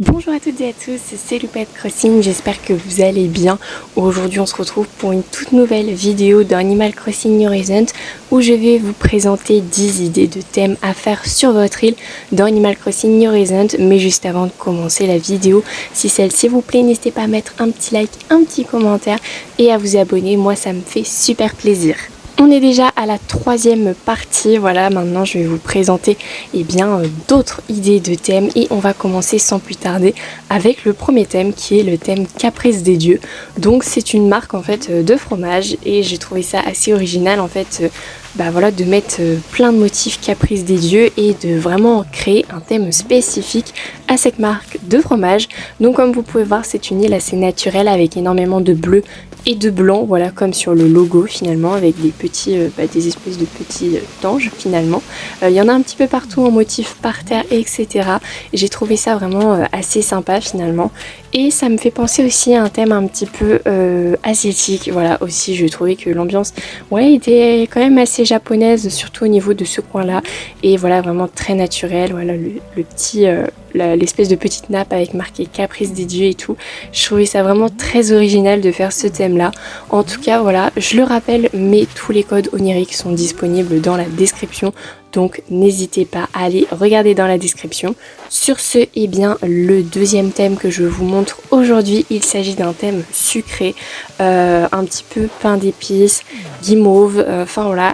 Bonjour à toutes et à tous, c'est Loupette Crossing, j'espère que vous allez bien. Aujourd'hui on se retrouve pour une toute nouvelle vidéo d'Animal Crossing New Horizons où je vais vous présenter 10 idées de thèmes à faire sur votre île dans Animal Crossing New Horizons. Mais juste avant de commencer la vidéo, si celle-ci vous plaît, n'hésitez pas à mettre un petit like, un petit commentaire et à vous abonner, moi ça me fait super plaisir. On est déjà à la troisième partie, voilà, maintenant je vais vous présenter d'autres idées de thèmes et on va commencer sans plus tarder avec le premier thème qui est le thème Caprice des dieux. Donc c'est une marque en fait de fromage et j'ai trouvé ça assez original en fait de mettre plein de motifs Caprice des dieux et de vraiment créer un thème spécifique à cette marque de fromage. Donc comme vous pouvez voir, c'est une île assez naturelle avec énormément de bleu et de blanc, voilà, comme sur le logo finalement, avec des petits, des espèces de petits anges finalement. Il y en a un petit peu partout en motif par terre, etc. Et j'ai trouvé ça vraiment assez sympa finalement. Et ça me fait penser aussi à un thème un petit peu asiatique. Voilà, aussi je trouvais que l'ambiance était quand même assez japonaise, surtout au niveau de ce coin-là. Et voilà, vraiment très naturel. Voilà, l'espèce de petite nappe avec marqué Caprice des dieux et tout. Je trouvais ça vraiment très original de faire ce thème-là. En tout cas, voilà, je le rappelle, mais tous les codes oniriques sont disponibles dans la description. Donc n'hésitez pas à aller regarder dans la description. Sur ce, le deuxième thème que je vous montre aujourd'hui, il s'agit d'un thème sucré, un petit peu pain d'épices, guimauve,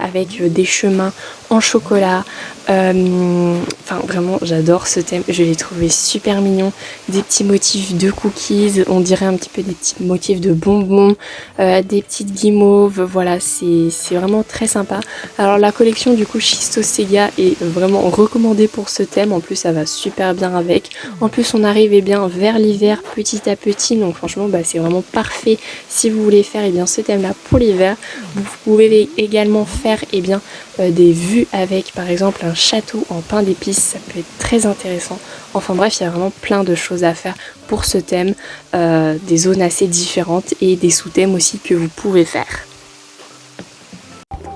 avec des chemins en chocolat. Vraiment j'adore ce thème, je l'ai trouvé super mignon. Des petits motifs de cookies, on dirait un petit peu des petits motifs de bonbons, des petites guimauves, voilà, c'est vraiment très sympa. Alors la collection du coup Shisto Sega est vraiment recommandée pour ce thème, en plus ça va super bien avec. En plus on arrive vers l'hiver petit à petit, donc franchement c'est vraiment parfait si vous voulez faire ce thème là pour l'hiver. Vous pouvez également faire des vues avec par exemple un château en pain d'épices, ça peut être très intéressant. Enfin bref, il y a vraiment plein de choses à faire pour ce thème, des zones assez différentes et des sous-thèmes aussi que vous pouvez faire.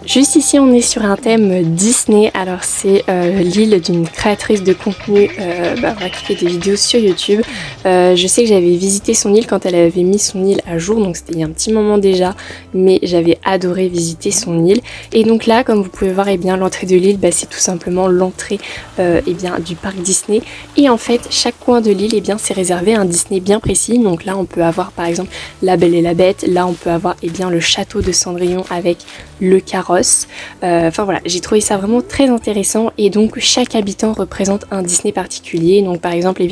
Juste ici on est sur un thème Disney, alors c'est l'île d'une créatrice de contenu qui fait des vidéos sur YouTube. Je sais que j'avais visité son île quand elle avait mis son île à jour, donc c'était il y a un petit moment déjà, mais j'avais adoré visiter son île. Et donc là, comme vous pouvez voir, l'entrée de l'île, c'est tout simplement l'entrée du parc Disney. Et en fait, chaque coin de l'île, c'est réservé à un Disney bien précis. Donc là, on peut avoir par exemple La Belle et la Bête, là on peut avoir le château de Cendrillon avec le carrosse. J'ai trouvé ça vraiment très intéressant et donc chaque habitant représente un Disney particulier. Donc par exemple,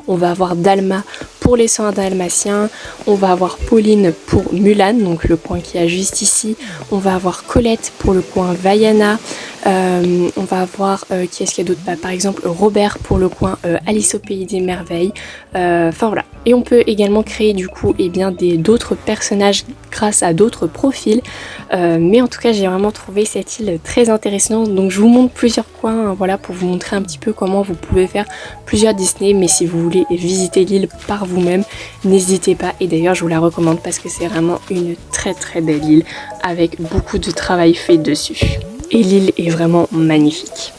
on va avoir Dalma pour les 101 Dalmatiens, on va avoir Pauline pour Mulan, donc le coin qui est juste ici, on va avoir Colette pour le coin Vaiana, on va avoir qui est-ce qu'il y a d'autre, par exemple Robert pour le coin Alice au pays des merveilles. Et on peut également créer du coup d'autres personnages grâce à d'autres profils, mais en tout cas j'ai vraiment trouvé cette île très intéressante. Donc je vous montre plusieurs coins, pour vous montrer un petit peu comment vous pouvez faire plusieurs Disney. Mais si vous voulez visiter l'île par vous-même, n'hésitez pas, et d'ailleurs je vous la recommande parce que c'est vraiment une très très belle île avec beaucoup de travail fait dessus et l'île est vraiment magnifique.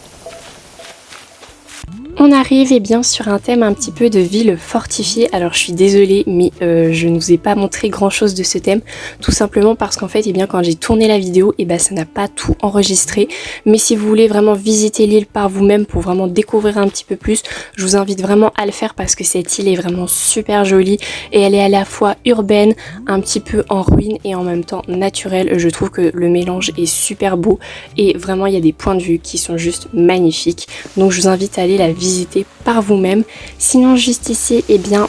On arrive sur un thème un petit peu de ville fortifiée. Alors je suis désolée, mais je ne vous ai pas montré grand chose de ce thème, tout simplement parce qu'en fait quand j'ai tourné la vidéo, ça n'a pas tout enregistré. Mais si vous voulez vraiment visiter l'île par vous-même pour vraiment découvrir un petit peu plus, je vous invite vraiment à le faire parce que cette île est vraiment super jolie et elle est à la fois urbaine, un petit peu en ruine et en même temps naturelle. Je trouve que le mélange est super beau et vraiment il y a des points de vue qui sont juste magnifiques. Donc je vous invite à aller la visiter par vous-même. Sinon juste ici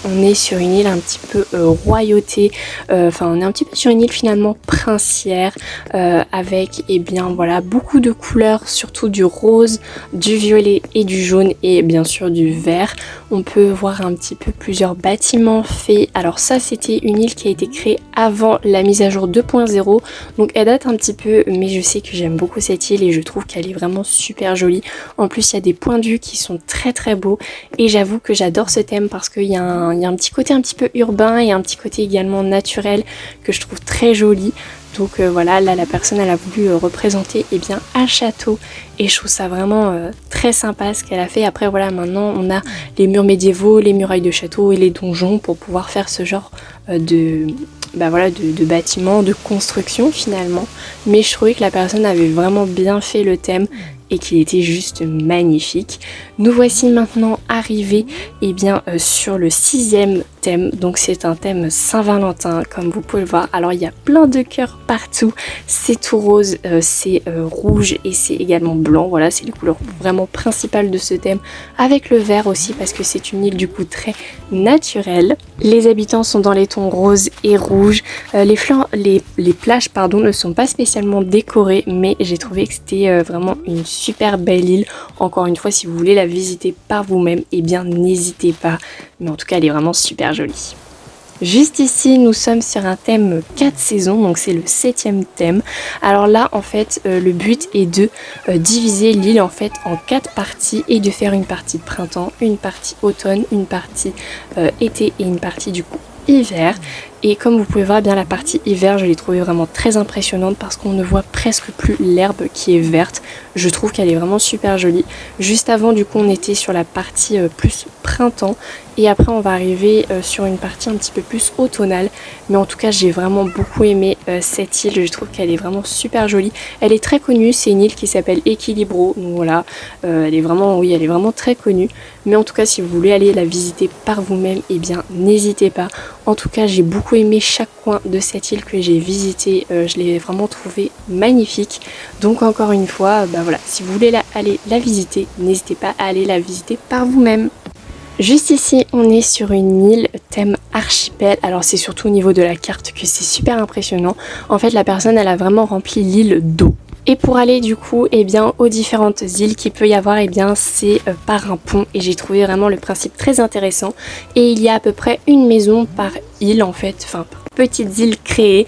on est sur une île un petit peu royauté, on est un petit peu sur une île finalement princière, avec beaucoup de couleurs, surtout du rose, du violet et du jaune et bien sûr du vert. On peut voir un petit peu plusieurs bâtiments faits. Alors ça c'était une île qui a été créée avant la mise à jour 2.0, donc elle date un petit peu, mais je sais que j'aime beaucoup cette île et je trouve qu'elle est vraiment super jolie. En plus il y a des points de vue qui sont très beaux et j'avoue que j'adore ce thème parce qu'il y a un petit côté un petit peu urbain et un petit côté également naturel que je trouve très joli. Donc voilà, là la personne elle a voulu représenter eh bien un château et je trouve ça vraiment très sympa ce qu'elle a fait. Après voilà, maintenant on a les murs médiévaux, les murailles de château et les donjons pour pouvoir faire ce genre de bâtiments, de construction finalement. Mais je trouvais que la personne avait vraiment bien fait le thème et qu'il était juste magnifique. Nous voici maintenant arrivés sur le 6e thème. Donc c'est un thème Saint-Valentin comme vous pouvez le voir. Alors il y a plein de cœurs partout, c'est tout rose, c'est rouge et c'est également blanc. Voilà, c'est les couleurs vraiment principales de ce thème, avec le vert aussi parce que c'est une île du coup très naturelle. Les habitants sont dans les tons roses et rouges. Les plages ne sont pas spécialement décorées, mais j'ai trouvé que c'était vraiment une super belle île. Encore une fois, si vous voulez la visiter par vous-même, eh bien n'hésitez pas. Mais en tout cas, elle est vraiment super jolie. Juste ici, nous sommes sur un thème 4 saisons, donc c'est le 7e thème. Alors là, en fait, le but est de diviser l'île en fait en 4 parties et de faire une partie printemps, une partie automne, une partie été et une partie du coup hiver. Et comme vous pouvez voir, bien la partie hiver, je l'ai trouvée vraiment très impressionnante parce qu'on ne voit presque plus l'herbe qui est verte. Je trouve qu'elle est vraiment super jolie. Juste avant, du coup, on était sur la partie plus printemps et après on va arriver sur une partie un petit peu plus automnale. Mais en tout cas, j'ai vraiment beaucoup aimé cette île. Je trouve qu'elle est vraiment super jolie. Elle est très connue, c'est une île qui s'appelle Equilibro. Donc voilà, elle est vraiment très connue. Mais en tout cas, si vous voulez aller la visiter par vous-même, eh bien n'hésitez pas. En tout cas, j'ai beaucoup aimé chaque coin de cette île que j'ai visité. Je l'ai vraiment trouvé magnifique. Donc encore une fois, voilà, si vous voulez aller la visiter, n'hésitez pas à aller la visiter par vous-même. Juste ici, on est sur une île thème archipel. Alors c'est surtout au niveau de la carte que c'est super impressionnant. En fait, la personne, elle a vraiment rempli l'île d'eau. Et pour aller du coup aux différentes îles qu'il peut y avoir, c'est par un pont et j'ai trouvé vraiment le principe très intéressant. Et il y a à peu près une maison par île en fait, enfin petites îles créées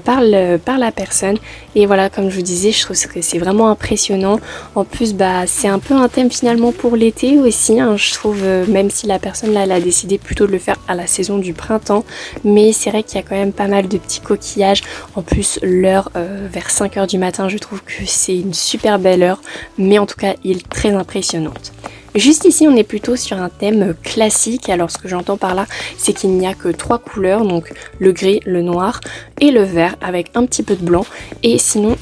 par la personne. Et voilà, comme je vous disais, je trouve que c'est vraiment impressionnant. En plus, c'est un peu un thème finalement pour l'été aussi, hein, je trouve, même si la personne là, elle a décidé plutôt de le faire à la saison du printemps. Mais c'est vrai qu'il y a quand même pas mal de petits coquillages. En plus, l'heure vers 5h du matin, je trouve que c'est une super belle heure. Mais en tout cas, île très impressionnante. Juste ici, on est plutôt sur un thème classique. Alors ce que j'entends par là, c'est qu'il n'y a que 3 couleurs, donc le gris, le noir et le vert avec un petit peu de blanc. Et sinon,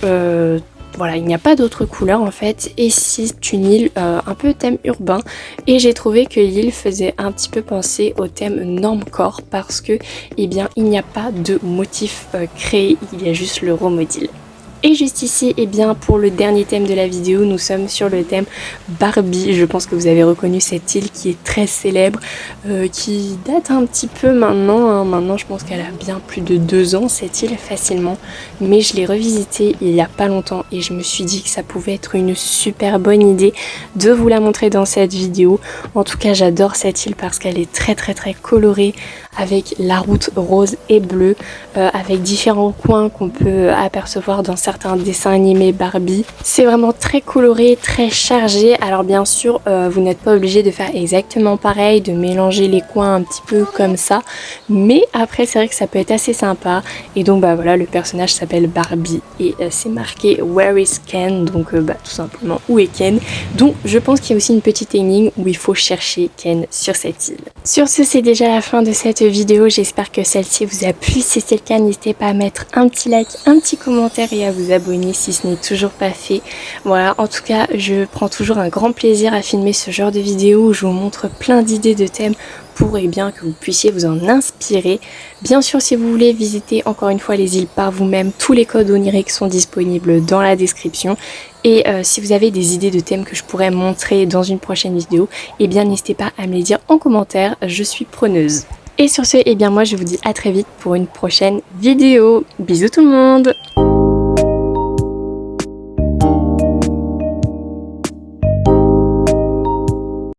voilà, il n'y a pas d'autres couleurs en fait. Et c'est une île un peu thème urbain. Et j'ai trouvé que l'île faisait un petit peu penser au thème Normcore parce que, il n'y a pas de motif créé, il y a juste le remodil. Et juste ici, pour le dernier thème de la vidéo, nous sommes sur le thème Barbie. Je pense que vous avez reconnu cette île qui est très célèbre, qui date un petit peu maintenant. Hein. Maintenant, je pense qu'elle a bien plus de 2 ans, cette île, facilement. Mais je l'ai revisitée il y a pas longtemps et je me suis dit que ça pouvait être une super bonne idée de vous la montrer dans cette vidéo. En tout cas, j'adore cette île parce qu'elle est très colorée, avec la route rose et bleue, avec différents coins qu'on peut apercevoir dans certains dessins animés Barbie. C'est vraiment très coloré, très chargé. Alors bien sûr, vous n'êtes pas obligé de faire exactement pareil, de mélanger les coins un petit peu comme ça. Mais après, c'est vrai que ça peut être assez sympa. Et donc voilà, le personnage s'appelle Barbie et c'est marqué Where is Ken? Donc tout simplement, où est Ken? Donc je pense qu'il y a aussi une petite énigme où il faut chercher Ken sur cette île. Sur ce, c'est déjà la fin de cette vidéo. J'espère que celle-ci vous a plu. Si c'est le cas, n'hésitez pas à mettre un petit like, un petit commentaire et à vous abonner si ce n'est toujours pas fait. Voilà, en tout cas, je prends toujours un grand plaisir à filmer ce genre de vidéo où je vous montre plein d'idées de thèmes pour que vous puissiez vous en inspirer. Bien sûr, si vous voulez visiter encore une fois les îles par vous-même, tous les codes oniriques sont disponibles dans la description. Et si vous avez des idées de thèmes que je pourrais montrer dans une prochaine vidéo, n'hésitez pas à me les dire en commentaire, je suis preneuse. Et sur ce, moi je vous dis à très vite pour une prochaine vidéo. Bisous tout le monde!